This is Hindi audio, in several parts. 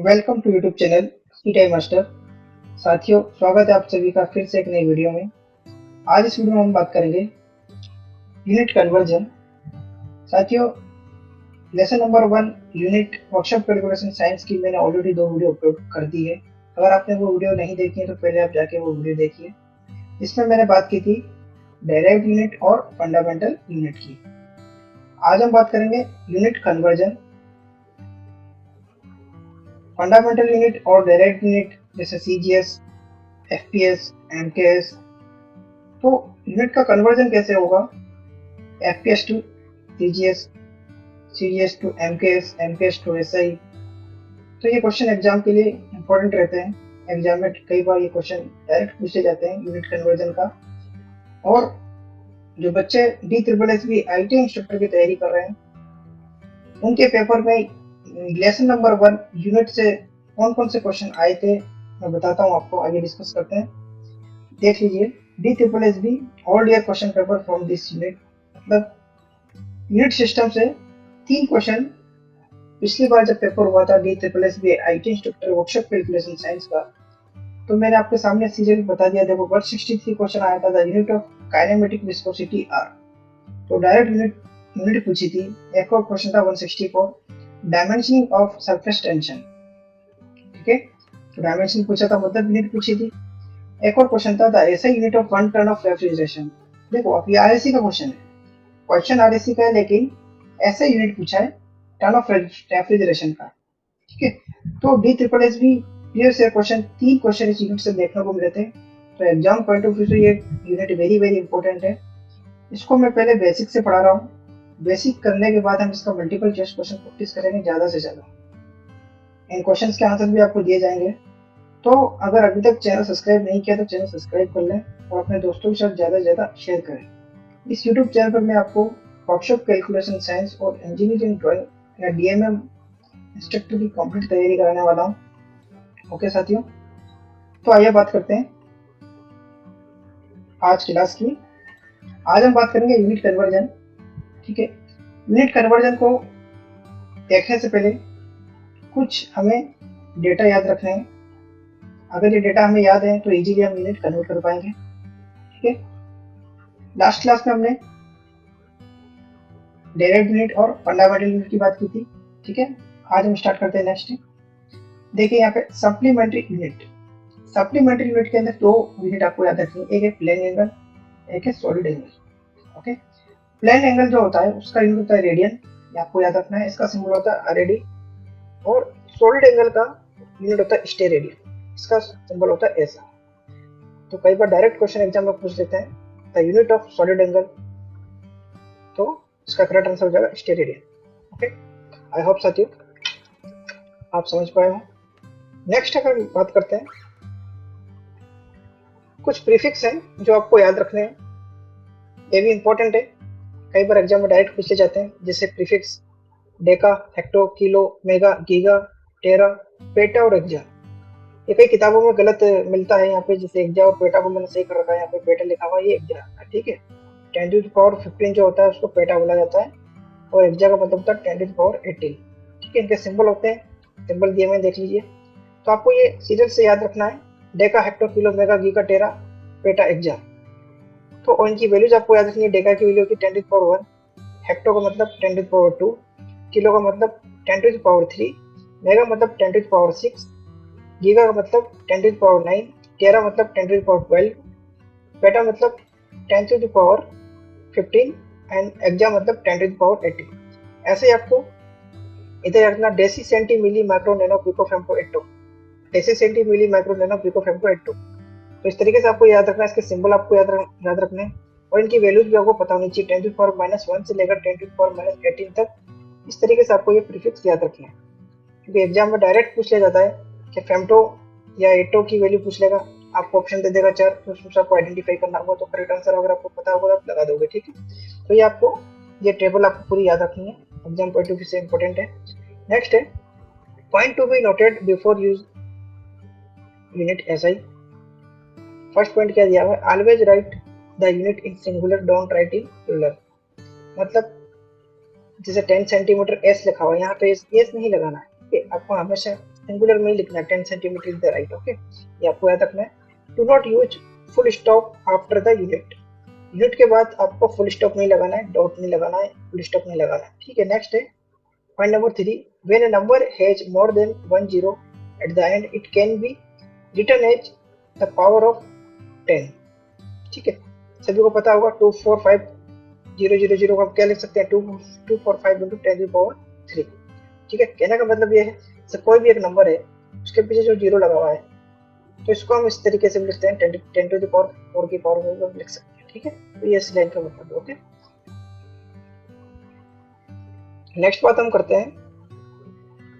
Welcome to YouTube channel time master. साथियों, स्वागत है आप सभी का फिर से एक नई वीडियो में। आज इस वीडियो में हम बात करेंगे यूनिट कन्वर्जन। साथियों, lesson number 1 unit workshop calculation science की मैंने ऑलरेडी 2 वीडियो अपलोड कर दी है। अगर आपने वो वीडियो नहीं देखी है तो पहले आप जाके वो वीडियो देखिए। इसमें मैंने बात की थी डायरेक्ट यूनिट और फंडामेंटल यूनिट की। आज हम बात करेंगे यूनिट कन्वर्जन। फंडामेंटल यूनिट और डायरेक्ट यूनिट जैसे सीजीएस, एफपीएस, एमकेएस, तो यूनिट का कन्वर्जन कैसे होगा FPS to CGS, CGS to MKS, MKS to SI. तो ये क्वेश्चन एग्जाम के लिए इंपॉर्टेंट रहते हैं। एग्जाम में कई बार ये क्वेश्चन डायरेक्ट पूछे जाते हैं यूनिट कन्वर्जन का। और जो बच्चे D triple S B I T instructor की तैयारी कर रहे हैं उनके पेपर में लेसन नंबर 1 यूनिट से कौन कौन से क्वेश्चन आए थे मैं बताता हूँ आपको। आगे डिस्कस करते हैं। देख लीजिए, D triple S B all year question paper from this unit, मतलब यूनिट सिस्टम से 3 क्वेश्चन पिछली बार जब पेपर हुआ था D triple S B I T instructor workshop calculation science का, तो मैंने आपके सामने सीरियल बता दिया। देखो 163 क्वेश्चन आया था, the unit of kinematic viscosity are. तो डायरेक्ट यूनिट पूछी थी। एक और क्वेश्चन था 164, डायमेंशनिंग ऑफ सरफेस टेंशन। ठीक है, तो डायमेंशन पूछा था, मतलब यूनिट पूछी थी। एक और क्वेश्चन था the SI unit of 1 ton of refrigeration. देखो अब ये आरएसी का क्वेश्चन है, क्वेश्चन आरएसी का है लेकिन ऐसा यूनिट पूछा है टन ऑफ रेफ्रिजरेशन का। ठीक है, तो डी ट्रिपल एस भी प्रीवियस ईयर क्वेश्चन 3 क्वेश्चन इस यूनिट से देखने को मिले थे। तो एग्जाम पॉइंट ऑफ व्यू से ये यूनिट वेरी वेरी इंपॉर्टेंट है। इसको मैं पहले बेसिक से पढ़ा रहा हूँ। बेसिक करने के बाद हम इसका मल्टीपल चॉइस क्वेश्चन प्रैक्टिस करेंगे ज्यादा से ज्यादा। इन क्वेश्चंस के आंसर भी आपको दिए जाएंगे। तो अगर अभी तक चैनल सब्सक्राइब नहीं किया तो चैनल सब्सक्राइब कर लें और अपने दोस्तों के साथ ज़्यादा से ज़्यादा शेयर करें। इस यूट्यूब चैनल पर मैं आपको वर्कशॉप कैलकुलेशन साइंस और इंजीनियरिंग ड्राइंग या डीएमएम इंस्ट्रक्टर की कंप्लीट तैयारी कराने वाला हूँ। ओके साथियों, तो आइए बात करते हैं आज क्लास की। आज हम बात करेंगे यूनिट कन्वर्जन। ठीक है, यूनिट कन्वर्जन को देखने से पहले कुछ हमें डेटा याद रखना है। अगर ये डेटा हमें याद है तो इजीली हम यूनिट कन्वर्ट कर पाएंगे। ठीक है, लास्ट क्लास में हमने डायरेक्ट यूनिट और फंडामेंटल यूनिट की बात की थी। ठीक है, आज हम स्टार्ट करते हैं नेक्स्ट। देखिए यहाँ पे सप्लीमेंट्री यूनिट। सप्लीमेंट्री यूनिट के अंदर 2 यूनिट आपको याद रखनी है, एक है प्लेन एंगल, एक है solid angle. Okay, plane angle जो होता है उसका यूनिट होता है रेडियन, ये आपको याद रखना है। इसका सिंबल होता है आरएडी। और सॉलिड एंगल का यूनिट होता है स्टेरेडियन, इसका सिंबल होता है एसआर। तो कई बार डायरेक्ट क्वेश्चन एग्जाम में पूछ लेते हैं the unit of solid angle, तो इसका करेक्ट आंसर हो जाएगा स्टेरेडियन। ओके, आई होप साथियों आप समझ पाए हो। नेक्स्ट अगर बात करते हैं, कुछ प्रीफिक्स हैं जो आपको याद रखने हैं, ये भी इंपॉर्टेंट है। कई बार एग्जाम में डायरेक्ट पूछे जाते हैं, जैसे prefix deca, hecto, kilo, mega, giga, tera, peta और एक्जा। ये कई किताबों में गलत मिलता है यहाँ पे, जैसे एक्जा और पेटा को मैंने सही कर रखा है, यहाँ पे पेटा लिखा हुआ है, ये एक्जा है। ठीक है, 10 टू द पावर 15 जो होता है उसको पेटा बोला जाता है और एक्जा का मतलब होता है 10 टू द पावर 18। ठीक है, इनके सिंबल होते हैं, सिंबल दिए हुए देख लीजिए। तो आपको ये सीरियल से याद रखना है, deca, hecto, kilo, mega, giga, tera, peta, exa. तो इनकी वैल्यूज आपको याद रखनी है। डेका की वैल्यू होती है 10 टू द पावर 1, हेक्टो का मतलब 10 टू द पावर 2, किलो का मतलब 10 टू द पावर 3, मेगा मतलब 10 टू द पावर 6, गीगा का मतलब 10 टू द पावर 9, टेरा मतलब 10 टू द पावर 12, पेटा मतलब 10 टू द पावर 15 एंड एक्जा मतलब 10 टू द पावर 18। ऐसे ही आपको इधर रखना deci centi milli micro nano pico femto atto, deci centi milli micro nano pico femto atto. तो इस तरीके से आपको याद रखना है, इसके सिंबल आपको याद रखने हैं और इनकी वैल्यूज भी आपको पता होनी चाहिए, 10 टू द पावर -1 से लेकर 10 टू द पावर -18 तक। इस तरीके से आपको ये प्रीफिक्स याद रखना है, क्योंकि एग्जाम में डायरेक्ट पूछ लिया जाता है कि फेम्टो या एटो की वैल्यू पूछ लेगा, आपको ऑप्शन दे देगा 4, तो उसमें से आपको आइडेंटिफाई करना होगा। तो करेक्ट आंसर अगर आपको पता होगा आप लगा दोगे। ठीक है, तो ये आपको ये टेबल आपको पूरी याद रखनी है, एग्जाम पॉइंट ऑफ व्यू से इंपॉर्टेंट है। नेक्स्ट है point to be noted before use unit SI. First point क्या दिया हुआ है, always write the unit in singular, don't write in plural. मतलब जैसे 10 सेंटीमीटर एस लिखा हुआ है, यहाँ पे एस नहीं लगाना है। आपको हमेशा सिंगुलर में ही लिखना है, 10 centimetre is the right. Okay, ये आपको याद रखना है। Do not use full stop after the unit. Unit के बाद आपको फुल स्टॉप नहीं लगाना है, डॉट नहीं लगाना है, फुल स्टॉप नहीं लगाना है। ठीक है, नेक्स्ट है point number 3, when a number has more than 1 zero at the end it can be written as the power of 10। ठीक है, सभी को पता होगा 2 4 5 0 0 0 को आप क्या लिख सकते हैं, 2 2 4 5 into 10 to the power 3। ठीक है, कहने का मतलब ये है जब कोई भी एक नंबर है उसके पीछे जो जीरो लगा हुआ है तो इसको हम इस तरीके से भी लिखते हैं 10 to the power 4 की पावर में लिख सकते हैं। ठीक है, तो ये इस लाइन का मतलब है। ओके, नेक्स्ट बात हम करते हैं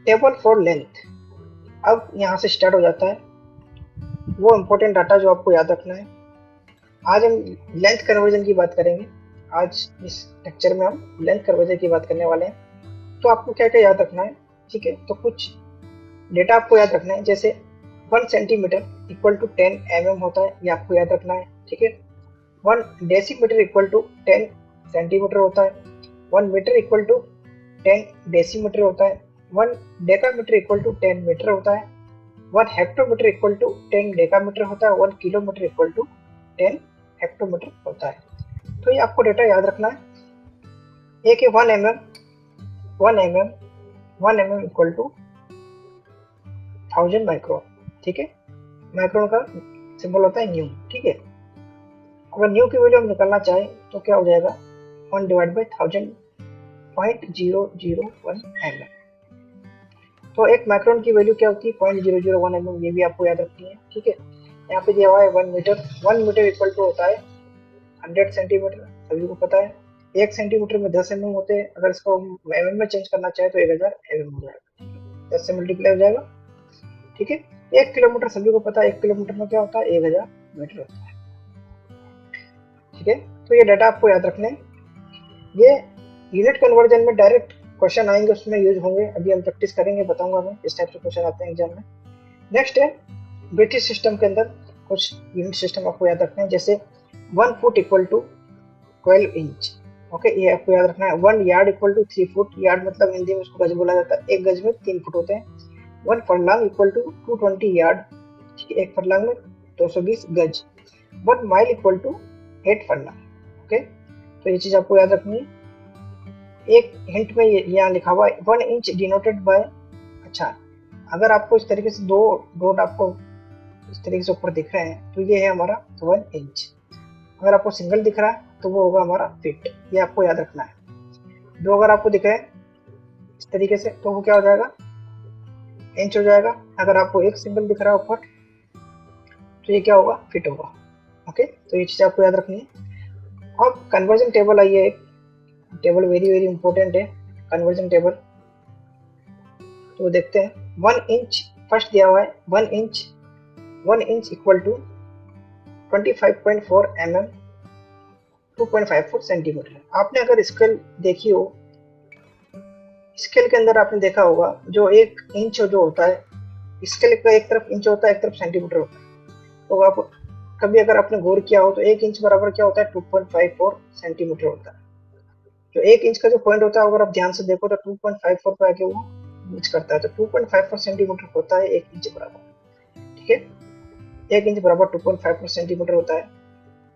टेबल फॉर लेंथ। अब यहाँ से स्टार्ट हो जाता है वो इम्पोर्टेंट डाटा जो आपको याद रखना है। आज हम लेंथ कन्वर्जन की बात करेंगे। आज इस लेक्चर में हम लेंथ कन्वर्जन की बात करने वाले हैं। तो आपको क्या क्या याद रखना है। ठीक है, तो कुछ डेटा आपको याद रखना है, जैसे 1 सेंटीमीटर इक्वल टू 10 mm होता है, ये आपको याद रखना है। ठीक है, 1 डेसीमीटर इक्वल टू 10 सेंटीमीटर होता है, 1 मीटर इक्वल टू 10 डेसीमीटर होता है, 1 डेकामीटर इक्वल टू 10 मीटर होता है, 1 हेक्टोमीटर इक्वल टू 10 डेकामीटर होता है, 1 किलोमीटर इक्वल टू 10 हेक्टोमीटर होता है। तो ये आपको डेटा याद रखना है। एक है 1 mm इक्वल टू 1000 माइक्रोन। ठीक है, माइक्रोन का सिंबल होता है न्यू। ठीक है, अगर न्यू की वैल्यू हम निकालना चाहें तो क्या हो जाएगा, 1 डिवाइड बाई 1000 0.001 mm। तो एक माइक्रोन की वैल्यू क्या होती है, 0.001 mm, ये भी आपको याद रखनी है। ठीक है, यहाँ पे दिया हुआ है 1 मीटर इक्वल टू होता है 100 सेंटीमीटर, सभी को पता है। 1 सेंटीमीटर में 10 mm होते हैं, अगर इसको mm में चेंज करना चाहे तो 1000 mm हो जाएगा, 10 से मल्टीप्लाई हो जाएगा। ठीक है, 1 किलोमीटर सभी को पता है, 1 किलोमीटर में क्या होता है, 1000 मीटर होता है। ठीक है, तो ये डाटा आपको याद रखने, ये यूनिट कन्वर्जन में डायरेक्ट क्वेश्चन आएंगे, उसमें यूज होंगे। अभी हम प्रैक्टिस करेंगे, बताऊंगा मैं इस टाइप से क्वेश्चन आते हैं एग्जाम में। नेक्स्ट है ब्रिटिश सिस्टम के अंदर कुछ यूनिट सिस्टम आपको याद रखना है, जैसे 1 foot equal to 12 inch. Okay, ये आपको याद रखना है। 1 yard equal to 3 foot, yard मतलब हिंदी में उसको गज बोला जाता है, एक गज में 3 फुट होते हैं। 1 फरलॉन्ग इक्वल टू 220 यार्ड, ठीक है, एक फरलॉन्ग में 220 गज। 1 mile equal to 8 furlong. Okay, तो ये चीज आपको याद रखनी है। एक हिंट में यहाँ लिखा हुआ है 1 इंच डिनोटेड बाय, अच्छा, अगर आपको इस तरीके से दो डॉट आपको इस तरीके से ऊपर दिख रहे हैं तो ये है हमारा 1 इंच। अगर आपको सिंगल दिख रहा है तो वो होगा हमारा फीट, ये आपको याद रखना है। दो अगर आपको दिख रहे हैं इस तरीके से तो वो क्या हो जाएगा, इंच हो जाएगा। अगर आपको एक सिंगल दिख रहा है ऊपर तो ये क्या होगा, फीट होगा। ओके, तो ये चीज आपको याद रखनी है। अब कन्वर्जन टेबल आइए, एक टेबल वेरी वेरी इंपॉर्टेंट है कन्वर्जन टेबल। तो देखते हैं 1 इंच फर्स्ट दिया हुआ है, 1 inch equal to 25.4 mm 2.54 centimetre. आपने अगर स्केल देखी हो, स्केल के अंदर आपने देखा होगा जो 1 इंच जो होता है, स्केल का एक तरफ इंच होता है, एक तरफ सेंटीमीटर होता है। तो आप कभी अगर आपने गौर किया हो तो 1 इंच बराबर क्या होता है, 2.54 सेंटीमीटर होता है। जो 1 इंच का जो पॉइंट होता है अगर आप ध्यान से देखो तो 2.54 पे आके वो नीच करता है, तो 2.54 सेंटीमीटर होता है 1 इंच बराबर। ठीक है, 1 इंच बराबर 2.54 सेंटीमीटर होता है।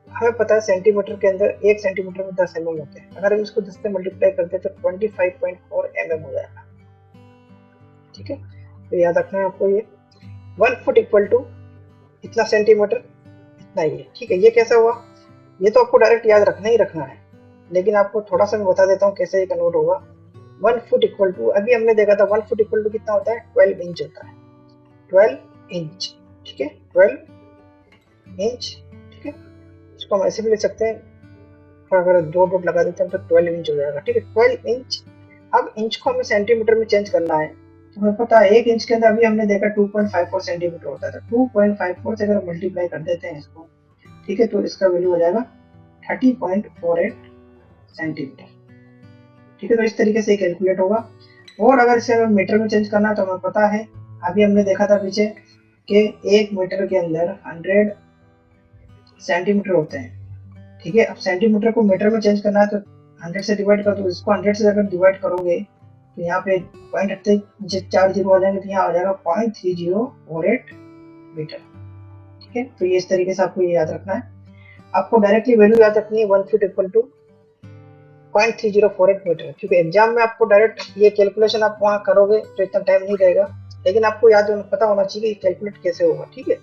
हमें पता है सेंटीमीटर के अंदर 1 सेंटीमीटर में 10 mm होते हैं, अगर हम इसको 10 से मल्टीप्लाई करते हैं तो 25.4 mm हो जाएगा। ठीक है, तो याद रखना है आपको ये 1 फुट इक्वल टू इतना सेंटीमीटर, इतना ही है। ठीक है, ये कैसा हुआ, ये तो आपको डायरेक्ट याद रखना ही रखना है, लेकिन आपको थोड़ा सा मैं बता देता हूँ कैसे ये कन्वर्ट होगा। 1 फुट इक्वल टू, अभी हमने देखा था 1 फुट इक्वल टू कितना होता है, 12 इंच होता है, 12 इंच। ठीक है, 12 इंच। ठीक है, इसको हम ऐसे भी लिख सकते हैं, और अगर दो डॉट लगा देते हैं तो 12 इंच हो जाएगा। ठीक है, 12 इंच। अब इंच को हमें सेंटीमीटर में चेंज करना है, तो हमें पता है 1 इंच के अंदर अभी हमने देखा 2.54 सेंटीमीटर होता है, 2.54 से अगर मल्टीप्लाई कर देते हैं इसको, ठीक है, तो इसका वैल्यू हो जाएगा 30.48 सेंटीमीटर। ठीक है, तो इस तरीके से कैलकुलेट होगा। और अगर इसे हमें मीटर में चेंज करना है तो हमें पता है, अभी हमने देखा था पीछे कि 1 मीटर के अंदर 100 सेंटीमीटर होते हैं। ठीक है, अब सेंटीमीटर को मीटर में चेंज करना है तो 100 से डिवाइड कर दो, इसको 100 से अगर डिवाइड करोगे तो यहाँ पे पॉइंट हटते 4 जीरो आ जाएंगे तो यहाँ आ जाएगा 0.3048 मीटर। ठीक है, तो ये इस तरीके से आपको ये याद रखना है। आपको डायरेक्टली वैल्यू याद रखनी है 1 फीट इक्वल टू 0.3048 मीटर, क्योंकि एग्जाम में आपको डायरेक्ट ये कैलकुलेशन आप वहाँ करोगे तो इतना टाइम नहीं रहेगा, लेकिन आपको याद पता होना चाहिए कि कैलकुलेट कैसे होगा। ठीक है,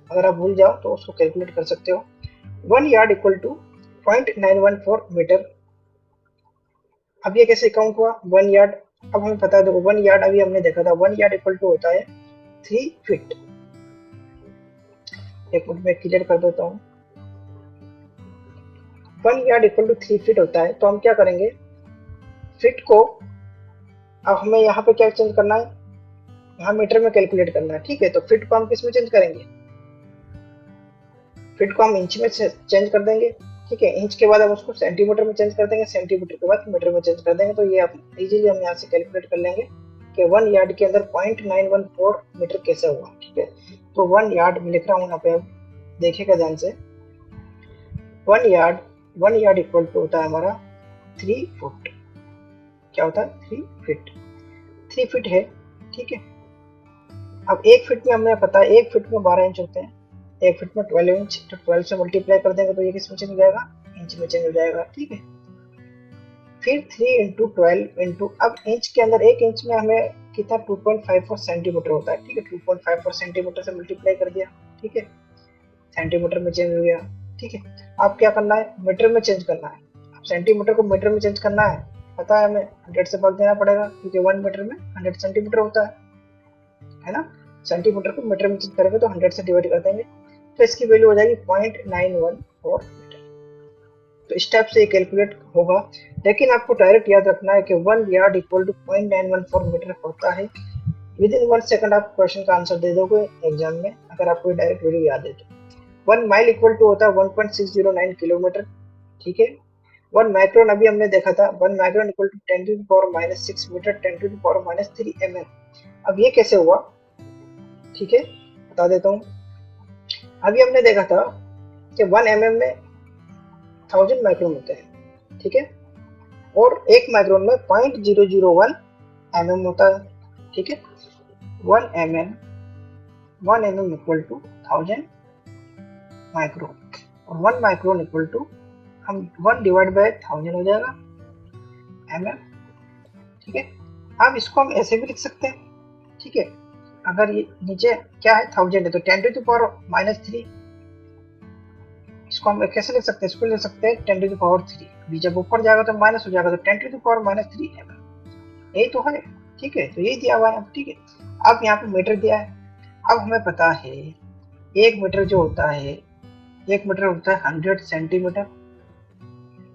अगर आप भूल जाओ तो उसको कैलकुलेट कर सकते हो। 1 यार्ड इक्वल टू 0.914 मीटर। अब ये कैसे काउंट हुआ 1 यार्ड? अब हमें पता है, देखो 1 यार्ड अभी हमने देखा था, 1 यार्ड इक्वल टू होता है 3 फीट। एक मिनट में क्लियर कर देता हूँ। 1 यार्ड इक्वल टू 3 फीट होता है, तो हम क्या करेंगे, फीट को अब हमें यहाँ पे क्या चेंज करना है, यहाँ मीटर में कैलकुलेट करना है। ठीक है, तो फीट को हम किस में चेंज करेंगे, फीट को हम इंच में चेंज कर देंगे। ठीक है, इंच के बाद हम उसको सेंटीमीटर में चेंज कर देंगे, सेंटीमीटर के बाद मीटर में चेंज कर देंगे। तो ये आप इजीली हम यहाँ से कैलकुलेट कर लेंगे कि 1 यार्ड के अंदर 0.914 मीटर कैसे हुआ। ठीक है, तो 1 यार्ड में लिख रहा हूँ यहाँ पे, अब देखिएगा ध्यान से। 1 यार्ड इक्वल टू होता है हमारा 3 फुट। क्या होता है 3 फीट, 3 फीट है। ठीक है, अब 1 फीट में हमें पता है 1 फीट में 12 इंच होते हैं, 1 फीट में 12 इंच, तो 12 से मल्टीप्लाई कर देंगे तो ये किस में चेंज हो जाएगा, इंच में चेंज हो जाएगा। ठीक है, फिर 3 इंटू 12 इंटू, अब इंच के अंदर 1 इंच में हमें कितना 2.54 सेंटीमीटर होता है। ठीक है, 2.54 सेंटीमीटर से मल्टीप्लाई कर दिया। ठीक है, सेंटीमीटर में चेंज हो गया। ठीक है, अब क्या करना है, मीटर में चेंज करना है। अब सेंटीमीटर को मीटर में चेंज करना है, पता है हमें 100 से भाग देना पड़ेगा, क्योंकि 1 मीटर में 100 सेंटीमीटर होता है ना। सेंटीमीटर को मीटर में चेंज करेंगे तो 100 से डिवाइड कर देंगे, तो इसकी वैल्यू हो जाएगी 0.914 मीटर। तो इस टाइप से ये कैलकुलेट होगा, लेकिन आपको डायरेक्ट याद रखना है कि 1 यार्ड इक्वल टू 0.914 मीटर होता है। विद इन 1 सेकंड आप क्वेश्चन का आंसर दे दोगे एग्जाम में, अगर आपको डायरेक्ट वैल्यू याद है तो। 1 माइल इक्वल टू होता है 1.609 किलोमीटर। ठीक है, 1 माइक्रोन अभी हमने देखा था, 1 micron equal to 10 to the power -6 metre, 10 to the power -3 mm। अब ये कैसे हुआ, ठीक है बता देता हूँ। अभी हमने देखा था कि 1 mm में 1000 माइक्रोन होते हैं। ठीक है, और 1 माइक्रोन में 0.001 mm होता है। ठीक है, 1 mm इक्वल टू 1000 माइक्रोन, और 1 माइक्रोन इक्वल टू हम 1 डिवाइड बाय 1000 हो जाएगा mm। ठीक है, अब इसको हम ऐसे भी लिख सकते हैं। ठीक है, अगर ये नीचे क्या है 1000 है तो 10 टू द पावर -3, इसको हम कैसे लिख सकते हैं, इसको लिख सकते हैं 10 टू द पावर 3। अभी जब ऊपर जाएगा तो माइनस हो जाएगा, तो 10 टू द पावर -3 mm, यही तो है। ठीक है, तो यही दिया हुआ है। ठीक है, अब यहाँ पे मीटर दिया है। अब हमें पता है 1 मीटर जो होता है, 1 मीटर होता है 100 सेंटीमीटर,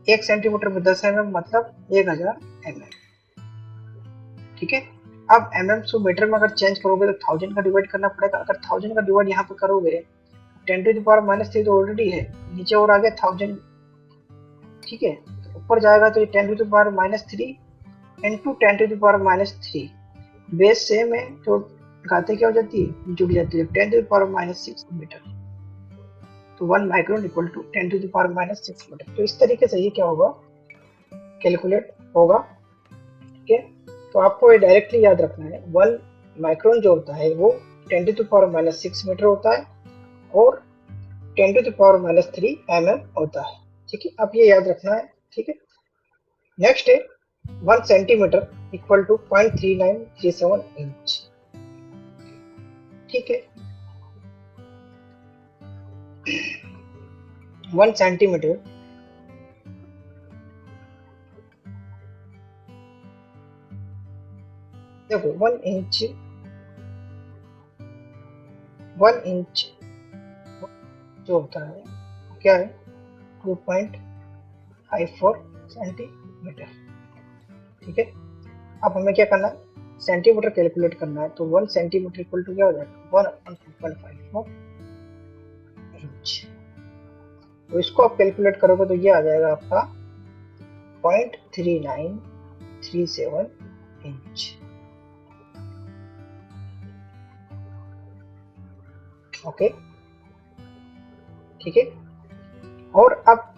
1 सेंटीमीटर में 10 mm मतलब 1000 mm। ठीक है, अब mm को मीटर में अगर चेंज करोगे तो 1000 का डिवाइड करना पड़ेगा। अगर 1000 का डिवाइड यहाँ पे करोगे, 10 टू द पावर -3 तो ऑलरेडी है, नीचे और आ गया 1000। ठीक है, तो ऊपर जाएगा तो ये 10 to the power -3 into 10 to the power -3, base same है तो घाते क्या हो जाती है, जुड़ जाती है, 10 टू द पावर -6 मीटर। तो 1 micron equal to 10 to the power -6 metre. तो इस तरीके से ये क्या होगा, कैलकुलेट होगा। ठीक है, तो आपको ये डायरेक्टली याद रखना है, 1 माइक्रोन जो होता है वो 10 टू द पावर -6 मीटर होता है, और 10 टू द पावर -3 mm होता है। ठीक है, अब ये याद रखना है। ठीक है, नेक्स्ट है 1 सेंटीमीटर इक्वल टू 0.3937 इंच। ठीक है, 1 सेंटीमीटर देखो 1 इंच, 1 इंच जो होता है क्या है 2.54 सेंटीमीटर। ठीक है, अब हमें क्या करना है, सेंटीमीटर कैलकुलेट करना है, तो 1 सेंटीमीटर इक्वल टू क्या हो जाएगा 1/2.54 इंच। तो इसको आप कैलकुलेट करोगे तो ये आ जाएगा आपका 0.3937 इंच। ओके, ठीक है, और अब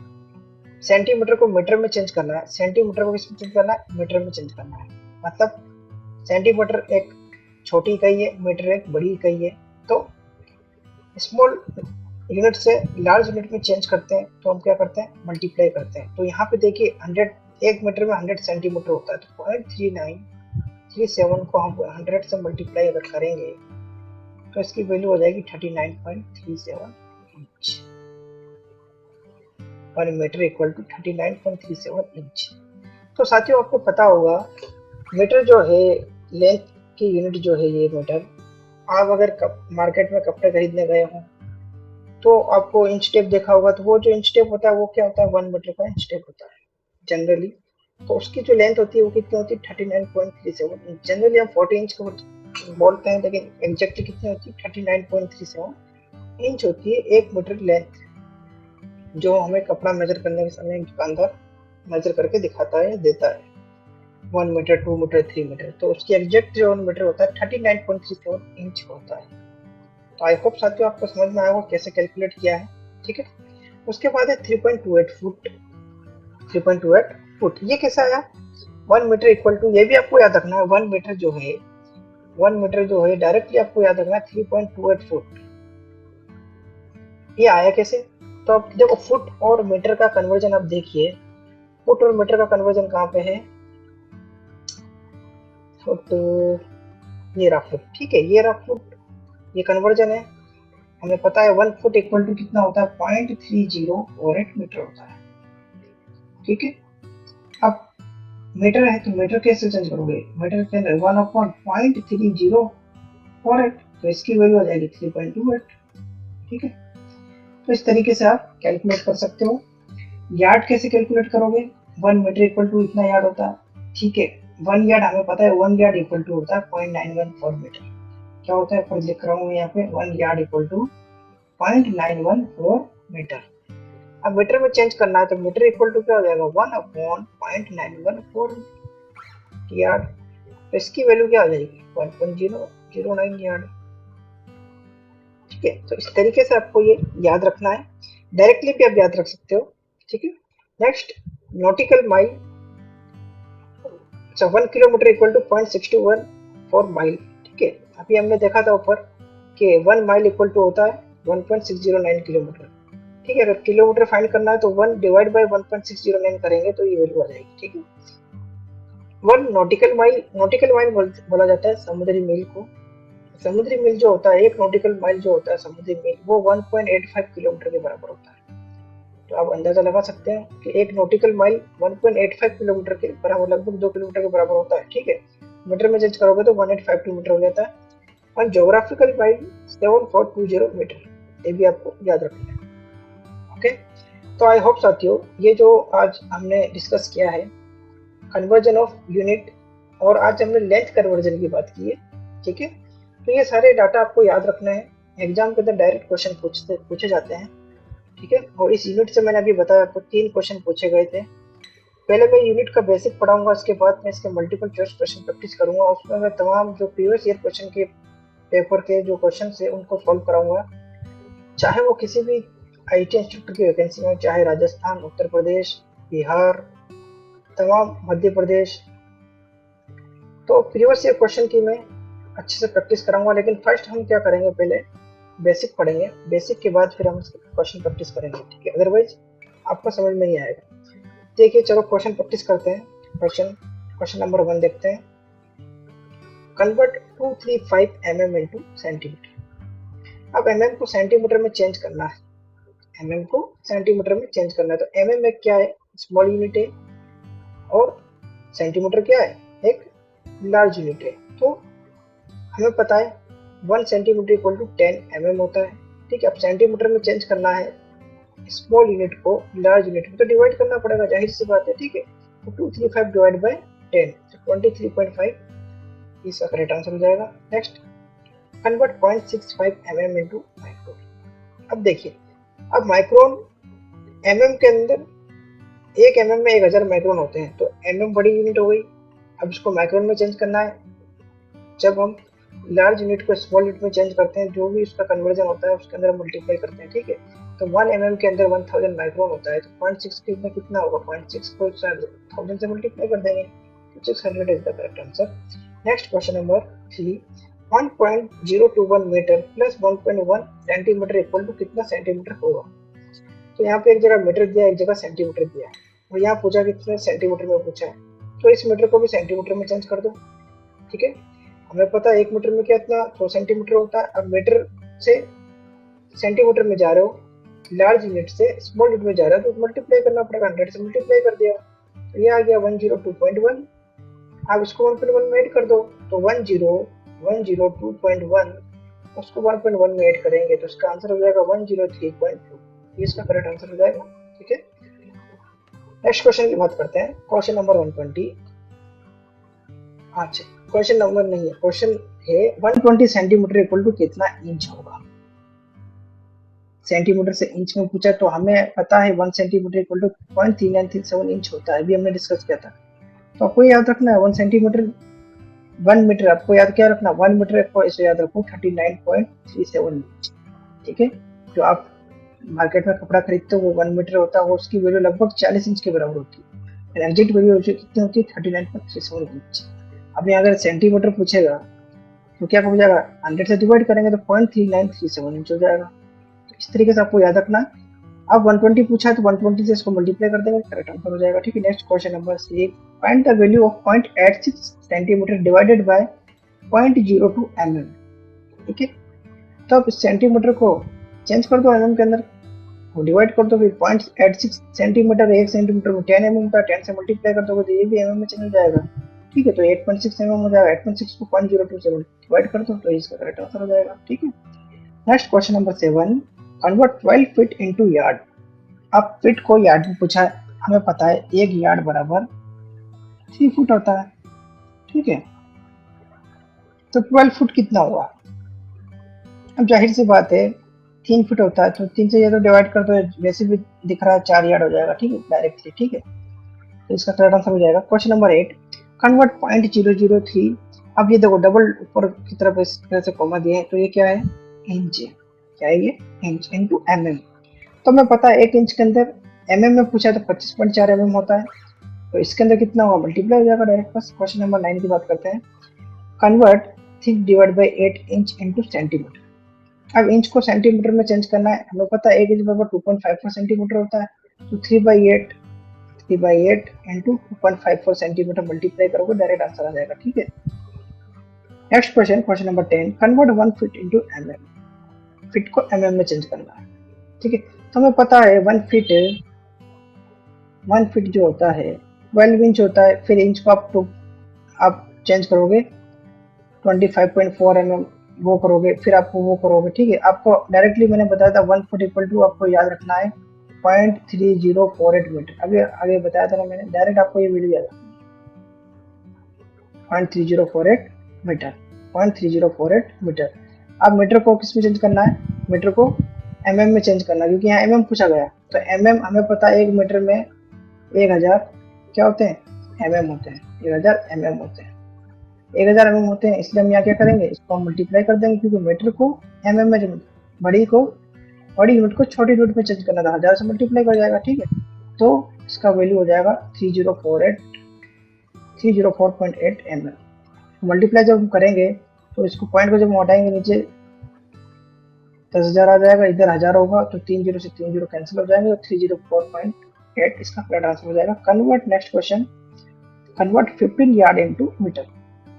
सेंटीमीटर को मीटर में चेंज करना है, सेंटीमीटर को किस में चेंज करना है, मीटर में चेंज करना है। मतलब सेंटीमीटर एक छोटी इकाई है, मीटर एक बड़ी इकाई है। तो स्मॉल यूनिट से लार्ज यूनिट में चेंज करते हैं तो हम क्या करते हैं, मल्टीप्लाई करते हैं। तो यहाँ पे देखिए 100, 1 मीटर में 100 सेंटीमीटर होता है, तो 0.3937 को हम 100 से मल्टीप्लाई अगर करेंगे तो इसकी वैल्यू हो जाएगी 39.37 inch. 1 metre equal to 39.37 inch. तो साथियों आपको पता होगा मीटर जो है लेंथ की यूनिट जो है ये मीटर। आप अगर मार्केट में कपड़े खरीदने गए हो तो आपको इंच टेप देखा होगा, तो वो जो इंच टेप होता है वो क्या होता है, 1 मीटर का इंच टेप होता है जनरली। तो उसकी जो लेंथ होती है वो कितनी होती है, 39.37 इंच। जनरली हम 40 इंच को बोलते हैं, लेकिन एग्जैक्टली कितनी होती है, 39.37 इंच होती है 1 मीटर लेंथ, जो हमें कपड़ा मेजर करने के समय दुकानदार मेजर करके दिखाता है, देता है 1 मीटर, 2 मीटर, 3 मीटर। तो उसकी एग्जैक्ट जो 1 मीटर होता है 39.37 इंच होता है। तो आई होप साथियों आपको समझ में आया होगा कैसे कैलकुलेट किया है, ठीक है। उसके बाद है 3.28 फुट। 3.28 फुट ये कैसे आया, 1 मीटर इक्वल टू, ये भी आपको याद रखना है, 1 मीटर जो है, 1 मीटर जो है डायरेक्टली आपको याद रखना है 3.28 फुट। ये आया कैसे, तो अब देखो फुट और मीटर का कन्वर्जन आप देखिए, फुट और मीटर का कन्वर्जन कहाँ पे है, फुट, ये रहा फुट, ठीक है, ये रहा फुट, ये कन्वर्जन है। हमें पता है 1 फुट इक्वल टू कितना होता है, 0.3048 मीटर होता है, ठीक है। अब मीटर है तो मीटर कैसे चेंज करोगे, मीटर के अंदर 1/0.3048, तो इसकी वैल्यू आ जाएगी 3.28, ठीक है। तो इस तरीके से आप कैलकुलेट कर सकते हो। यार्ड कैसे कैलकुलेट करोगे, 1 मीटर इक्वल टू इतना यार्ड होता है, ठीक है। 1 यार्ड हमें पता है, 1 यार्ड इक्वल टू होता है 0.914 मीटर। क्या होता है, पर लिख रहा हूँ यहाँ पे, 1 यार्ड इक्वल टू 0.914 मीटर। अब मीटर में चेंज करना है तो मीटर इक्वल टू क्या हो जाएगा, 1/0.914 यार्ड। तो इसकी वैल्यू क्या आ जाएगी, 1.009 यार्ड, ठीक है। तो इस तरीके से आपको ये याद रखना है, डायरेक्टली भी आप याद रख सकते हो, ठीक है। Next, nautical mile, 1 kilometre equal to 0.621 mile, ठीक है। अभी हमने देखा था ऊपर कि 1 माइल इक्वल टू होता है 1.609 किलोमीटर, ठीक है। अगर किलोमीटर फाइंड करना है तो 1 डिवाइड बाय 1.609 करेंगे तो ये वैल्यू आ जाएगी, ठीक है। 1 नॉटिकल माइल, नॉटिकल माइल बोला जाता है समुद्री मील को। समुद्री मील जो होता है, 1 नॉटिकल माइल जो होता है समुद्री मील, वो 1.85 किलोमीटर के बराबर होता है। तो आप अंदाजा लगा सकते हैं कि 1 नॉटिकल माइल 1.85 किलोमीटर के बराबर, लगभग 2 किलोमीटर के बराबर होता है, ठीक है। मीटर में चेंज करोगे तो 1852 मीटर हो जाता है। और ज्योग्राफिकल माइल 7420 मीटर, ये भी आपको याद रखना है, ओके। तो आई होप साथियों ये जो आज हमने डिस्कस किया है कन्वर्जन ऑफ यूनिट, और आज हमने लेंथ कन्वर्जन की बात की है, ठीक है। तो ये सारे डाटा आपको याद रखना है, एग्जाम के अंदर डायरेक्ट क्वेश्चन पूछे जाते हैं, ठीक है। और इस यूनिट से मैंने अभी बताया आपको 3 क्वेश्चन पूछे गए थे। पहले मैं यूनिट का बेसिक पढ़ाऊंगा, उसके बाद मैं इसके मल्टीपल चॉइस क्वेश्चन प्रैक्टिस करूंगा, उसमें मैं तमाम जो प्रीवियस ईयर क्वेश्चन के पेपर के जो क्वेश्चन है उनको सॉल्व कराऊंगा, चाहे वो किसी भी आईटी इंस्टीट्यूट की वैकेंसी हो, चाहे राजस्थान, उत्तर प्रदेश, बिहार, तमाम मध्य प्रदेश। तो प्रीवियस ईयर क्वेश्चन की मैं अच्छे से प्रैक्टिस कराऊंगा, लेकिन फर्स्ट हम क्या करेंगे, पहले बेसिक पढ़ेंगे, बेसिक के बाद फिर हम क्वेश्चन प्रैक्टिस करेंगे, ठीक है। अदरवाइज आपको समझ में नहीं आएगा। देखिए चलो क्वेश्चन प्रैक्टिस करते हैं। क्वेश्चन नंबर 1 देखते हैं। Convert 235 mm into centimetre. अब mm को सेंटीमीटर में चेंज करना है, mm को सेंटीमीटर में चेंज करना है। तो mm में क्या है, स्मॉल यूनिट है, और सेंटीमीटर क्या है, एक लार्ज यूनिट है। तो हमें पता है 1 सेंटीमीटर इक्वल टू 10 mm होता है, ठीक है। अब सेंटीमीटर में चेंज करना है स्मॉल यूनिट को लार्ज यूनिट में, तो डिवाइड करना पड़ेगा, जाहिर सी बात है, ठीक है। तो 235 डिवाइड बाय 10, 23.5 इसका करेक्ट आंसर हो जाएगा। Next, convert 0.65 mm into micron. अब देखिए, अब माइक्रोन mm के अंदर 1 mm में 1000 माइक्रोन होते हैं, तो mm बड़ी यूनिट हो गई। अब इसको माइक्रोन में चेंज करना है। जब हम लार्ज यूनिट को स्मॉल यूनिट में चेंज करते हैं, जो भी उसका कन्वर्जन होता है उसके अंदर मल्टीप्लाई करते हैं, ठीक है। तो 1 mm के अंदर 1000 माइक्रोन होता है, तो 0.6 में कितना होगा, 0.6 को 1000 से मल्टीप्लाई कर देंगे, 600 is the correct answer. Next question number 3. 1.021 metre plus 1.1 centimetre equal to कितना सेंटीमीटर होगा? तो यहाँ पे एक जगह मीटर दिया, एक जगह सेंटीमीटर दिया, और यहाँ पूछा कितने सेंटीमीटर में पूछा है, तो इस मीटर को भी सेंटीमीटर में चेंज कर दो। ठीक है, हमें पता है 1 मीटर में कितना 100 सेंटीमीटर होता है। अब मीटर से सेंटीमीटर में जा रहे हो, लार्ज यूनिट से स्मॉल यूनिट में जा रहा है, तो मल्टीप्लाई करना पड़ेगा, 100 से मल्टीप्लाई कर दिया, तो ये आ गया 102.1। आप इसको 1.1 में ऐड कर दो, तो 102.1 उसको 1.1 में ऐड करेंगे तो इसका आंसर हो जाएगा 103.2। ये इसका करेक्ट आंसर हो जाएगा। ठीक है, नेक्स्ट क्वेश्चन की बात करते हैं, क्वेश्चन नंबर 120। अच्छा, क्वेश्चन नंबर नहीं है, क्वेश्चन है 120 सेंटीमीटर इक्वल टू कितना इंच होगा? सेंटीमीटर से इंच में पूछा, तो हमें पता है 1 सेंटीमीटर इक्वल टू 0.3937 इंच होता है, अभी हमने डिस्कस किया था। तो आपको याद रखना है 1 सेंटीमीटर 1 मीटर, आपको याद क्या रखना, 1 मीटर आपको इसे याद रखो 39.37 इंच। ठीक है, जो आप मार्केट में कपड़ा खरीदते हो वो 1 मीटर होता है, वो उसकी वैल्यू लगभग 40 इंच के बराबर होती है। एग्जैक्ट वैल्यू कितनी होती है? 39.37 इंच। अभी अगर सेंटीमीटर पूछेगा तो क्या हो जाएगा, 100 से डिवाइड करेंगे तो 0.3937 इंच हो जाएगा। तो इस तरीके से आपको याद रखना। अब 120 पूछा है तो 120 से इसको मल्टीप्लाई कर देंगे, करेक्ट आंसर हो जाएगा। ठीक है, next question number 6। Find the value of 0.86 centimetre divided by 0.02 mm। ठीक है, तो अब इस सेंटीमीटर को चेंज कर दो mm के अंदर, वो डिवाइड कर दो, फिर 0.86 सेंटीमीटर 1 सेंटीमीटर को 10 mm था, 10 से मल्टीप्लाई कर दोगे तो ये भी mm में चेंज हो जाएगा। ठीक है, तो 8.6 mm हो जाएगा, 8.6 को 0.02 से डिवाइड कर दो तो इसका करेक्ट आंसर हो जाएगा। ठीक है, next question number 7। Convert 12 feet into yard. अब फीट को यार्ड में पूछा है, हमें पता है 1 यार्ड बराबर 3 फुट होता है। ठीक है, तो 12 फुट कितना हुआ? अब जाहिर सी बात है 3 फुट होता है, तो 3 से ये तो डिवाइड कर दो, वैसे भी दिख रहा है 4 यार्ड हो जाएगा। ठीक है, डायरेक्टली। ठीक है, तो इसका करेक्ट आंसर हो जाएगा। Question number 8। कन्वर्ट 0.003। अब ये देखो डबल ऊपर की तरफ इस तरह से कॉमा दिए हैं, तो ये क्या है? इंच। क्या है ये? Inch into mm। तो हमें पता है 1 इंच के अंदर mm में पूछा तो 25.4 mm होता है, तो इसके अंदर कितना होगा? मल्टीप्लाई हो जाएगा डायरेक्ट। बस क्वेश्चन नंबर 9 की बात करते हैं। Convert 3 divide by 8 inch into centimetre. अब इंच को सेंटीमीटर में चेंज करना है, हमें पता है 1 इंच बराबर 2.54 सेंटीमीटर होता है, तो 3/8 इंटू 2.54 सेंटीमीटर मल्टीप्लाई करोगे, डायरेक्ट आंसर आ जाएगा। ठीक है, next question, question number 10। Convert 1 feet into mm। Feet को mm में चेंज करना है। ठीक है, तो हमें पता है 1 फीट जो होता है 12 इंच होता है, फिर इंच को आप चेंज करोगे 25.4 mm वो करोगे, फिर आपको वो करोगे। ठीक है, आपको डायरेक्टली मैंने बताया था 1 फुट इक्वल टू आपको याद रखना है 0.3048 मीटर। अभी आगे बताया था ना मैंने, डायरेक्ट आपको ये वैल्यू याद रखना है 0.3048 मीटर, 0.3048 मीटर। अब मीटर को किस में चेंज करना है? मीटर को mm में चेंज करना है, क्योंकि यहाँ mm पूछा गया। तो mm हमें पता है 1 मीटर में 1000 क्या होते हैं? mm होते हैं। 1000 mm होते हैं, 1000 mm होते हैं, इसलिए हम यहाँ क्या करेंगे? इसको हम मल्टीप्लाई कर देंगे, क्योंकि मीटर को mm में बड़ी यूनिट को छोटी यूनिट में चेंज करना था, 1000 से मल्टीप्लाई कर जाएगा। ठीक है, तो इसका वैल्यू हो जाएगा 304.8 mm। मल्टीप्लाई जब हम करेंगे तो इसको पॉइंट को जब हम हटाएंगे नीचे 10,000 आ जाएगा, इधर 1000 होगा, तो 3 0 से 3 0 कैंसिल हो जाएंगे, और 304.8 इसका करेक्ट आंसर हो जाएगा। Convert, next question, convert 15 yard into metre.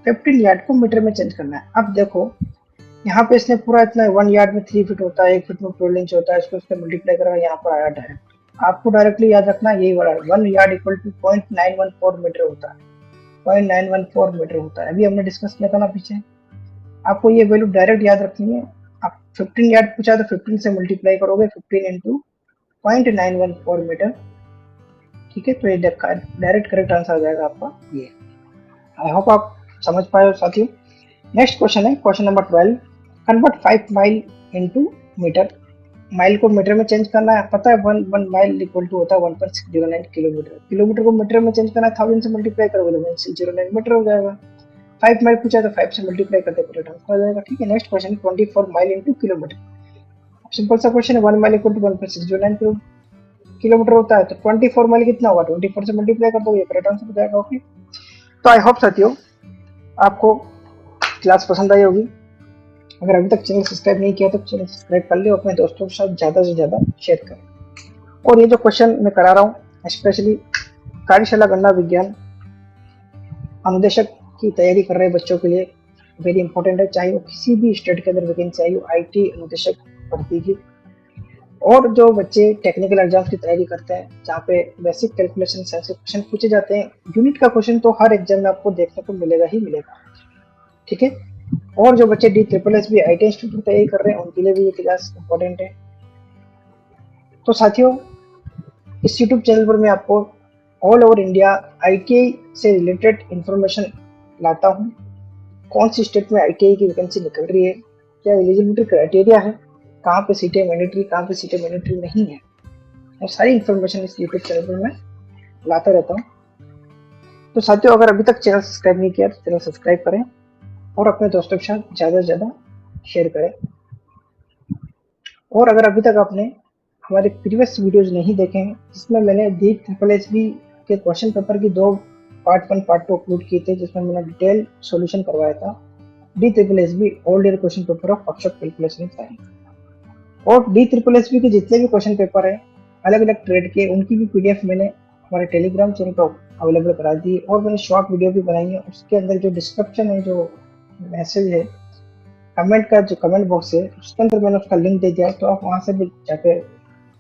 15 yard को मीटर में चेंज करना है। अब देखो यहाँ पे इसने पूरा इतना 1 यार्ड में 3 फीट होता है, 1 फीट में 12 इंच होता है, इसको इससे मल्टीप्लाई करेगा, यहाँ पर आया डायरेक्ट। आपको डायरेक्टली याद रखना है यही वाला 1 यार्ड इक्वल टू 0.914 मीटर होता है, 0.914 मीटर होता है। अभी हमने डिस्कस किया था ना पीछे, आपको ये वैल्यू डायरेक्ट याद रखनी है। आप 15 यार्ड पूछा तो 15 से मल्टीप्लाई करोगे, 15 इंटू 0.914 मीटर। ठीक है, तो ये डायरेक्ट करेक्ट आंसर आ जाएगा आपका ये। आई होप आप समझ पाए हो साथियों। नेक्स्ट क्वेश्चन है question number 12। Convert 5 mile into metre. Mile को मीटर में चेंज करना है, पता है 1 माइल इक्वल टू होता है 1.609 किलोमीटर। किलोमीटर को मीटर में चेंज करना है, 1000 से मल्टीप्लाई करोगे तो 1.609 मीटर हो जाएगा। 5 माइल पूछा तो 5 से मल्टीप्लाई करते करेक्ट आंसर आ जाएगा। ठीक है, next question 24 mile into kilometre. Simple सा क्वेश्चन है, 1 माइल इक्वल टू 1.609 किलोमीटर होता है, तो 24 माइल कितना होगा? 24 से मल्टीप्लाई कर दो, ये करेक्ट आंसर हो जाएगा। ओके, तो आई होप साथियों आपको क्लास पसंद आई होगी। अगर अभी तक चैनल सब्सक्राइब नहीं किया तो चैनल सब्सक्राइब कर लियो, अपने दोस्तों के साथ ज़्यादा से ज़्यादा शेयर करें। और ये जो क्वेश्चन मैं करा रहा हूँ स्पेशली कार्यशाला गणना विज्ञान अनुदेशक की तैयारी कर रहे बच्चों के लिए वेरी इंपॉर्टेंट है, चाहे वो किसी भी स्टेट के अंदर वैकेंसी आई हो, IT अनुदेशक भर्ती की। और जो बच्चे टेक्निकल एग्जाम्स की तैयारी करते हैं जहाँ पे बेसिक कैलकुलेशन से क्वेश्चन पूछे जाते हैं, यूनिट का क्वेश्चन तो हर एग्जाम में आपको देखने को मिलेगा ही मिलेगा, ठीक है। और जो बच्चे DSSS IT इंस्टीट्यूट की तैयारी कर रहे हैं उनके लिए भी ये क्लास इंपॉर्टेंट है। तो साथियों इस यूट्यूब चैनल पर मैं आपको ऑल ओवर इंडिया ITI से रिलेटेड इंफॉर्मेशन लाता हूँ। कौन सी स्टेट में ITI की वैकेंसी निकल रही है, क्या एलिजिबिलिटी क्राइटेरिया है, कहाँ पे सीटें मैंडेटरी, कहाँ पे सीटें मैंडेटरी नहीं है, और सारी इंफॉर्मेशन इस यूट्यूब चैनल पर मैं लाता रहता हूँ। तो साथियों अगर अभी तक चैनल सब्सक्राइब नहीं किया तो चैनल सब्सक्राइब करें और अपने दोस्तों के साथ ज़्यादा से ज़्यादा शेयर करें। और अगर अभी तक आपने हमारे प्रीवियस वीडियोज नहीं देखे हैं जिसमें मैंने DSSS के क्वेश्चन पेपर की 2 पार्ट 1 पार्ट 2 अपलोड किए थे, जिसमें मैंने डिटेल सॉल्यूशन करवाया था DSSS all year question paper of function calculation science. और DSSS के जितने भी क्वेश्चन पेपर है अलग अलग ट्रेड के, उनकी भी PDF मैंने हमारे टेलीग्राम चैनल पर अवेलेबल करा दी और मैंने शॉर्ट वीडियो भी बनाई है। उसके अंदर जो डिस्क्रिप्शन है, जो मैसेज है, कमेंट का जो कमेंट बॉक्स है उसके अंदर मैंने उसका लिंक दे दिया, तो आप वहां से भी जाकर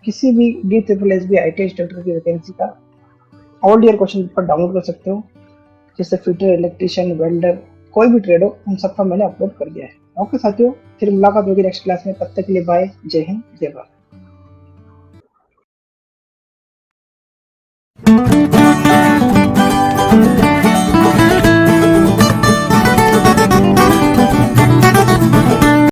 किसी भी DSSS IT इंस्ट्रक्टर की वैकेंसी का all year question paper download कर सकते हो, जैसे फिटर, इलेक्ट्रीशियन, वेल्डर, कोई भी ट्रेड हो, उन सबका मैंने अपलोड कर दिया है। ओके साथियों, फिर मुलाकात होगी नेक्स्ट क्लास में, तब तक के लिए बाय, जय हिंद, जय भारत।